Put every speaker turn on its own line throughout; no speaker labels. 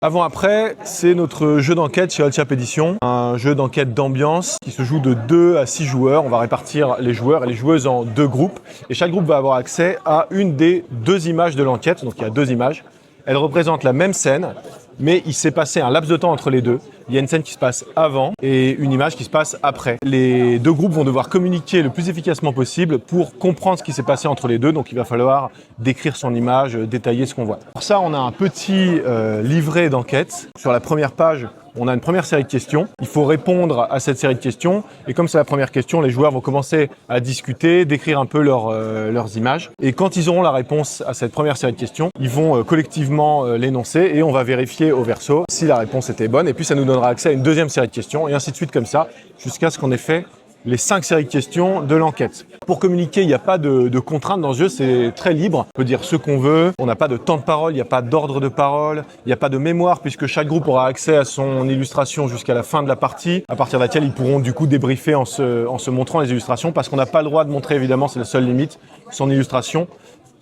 Avant-après, c'est notre jeu d'enquête chez Holtchap Edition, un jeu d'enquête d'ambiance qui se joue de 2 à 6 joueurs. On va répartir les joueurs et les joueuses en 2 groupes et chaque groupe va avoir accès à une des 2 images de l'enquête. Donc il y a 2 images. Elles représentent la même scène, mais il s'est passé un laps de temps entre les deux. Il y a une scène qui se passe avant et une image qui se passe après. Les 2 groupes vont devoir communiquer le plus efficacement possible pour comprendre ce qui s'est passé entre les deux. Donc il va falloir décrire son image, détailler ce qu'on voit. Pour ça, on a un petit livret d'enquête. Sur la première page, on a une première série de questions. Il faut répondre à cette série de questions. Et comme c'est la première question, les joueurs vont commencer à discuter, décrire un peu leurs images. Et quand ils auront la réponse à cette première série de questions, ils vont collectivement l'énoncer et on va vérifier au verso si la réponse était bonne. Et puis ça nous donnera accès à une deuxième série de questions et ainsi de suite comme ça, jusqu'à ce qu'on ait fait les 5 séries de questions de l'enquête. Pour communiquer, il n'y a pas de contraintes dans ce jeu, c'est très libre. On peut dire ce qu'on veut, on n'a pas de temps de parole, il n'y a pas d'ordre de parole, il n'y a pas de mémoire puisque chaque groupe aura accès à son illustration jusqu'à la fin de la partie, à partir de laquelle ils pourront du coup débriefer en se montrant les illustrations parce qu'on n'a pas le droit de montrer, évidemment, c'est la seule limite, son illustration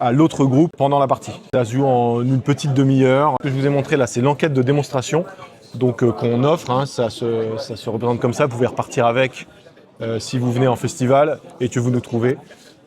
à l'autre groupe pendant la partie. Ça se joue en une petite demi-heure. Ce que je vous ai montré là, c'est l'enquête de démonstration donc qu'on offre, hein, ça se représente comme ça, vous pouvez repartir avec si vous venez en festival et que vous nous trouvez.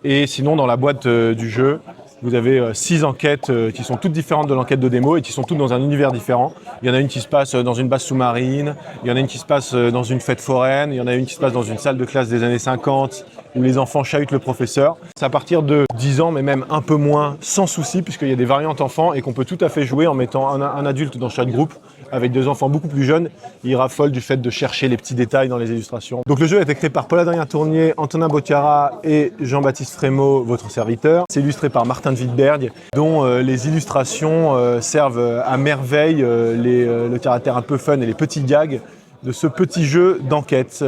Et sinon, dans la boîte du jeu, vous avez 6 enquêtes qui sont toutes différentes de l'enquête de démo et qui sont toutes dans un univers différent. Il y en a une qui se passe dans une base sous-marine, il y en a une qui se passe dans une fête foraine, il y en a une qui se passe dans une salle de classe des années 50 où les enfants chahutent le professeur. C'est à partir de 10 ans, mais même un peu moins, sans souci, puisqu'il y a des variantes enfants et qu'on peut tout à fait jouer en mettant un adulte dans chaque groupe avec 2 enfants beaucoup plus jeunes. Ils raffolent du fait de chercher les petits détails dans les illustrations. Donc le jeu a été créé par Paul-Adrien Tournier, Antonin Boccara et Jean-Baptiste Frémaux, votre serviteur. C'est illustré par Martin de Wittberg, dont les illustrations servent à merveille le caractère un peu fun et les petits gags de ce petit jeu d'enquête.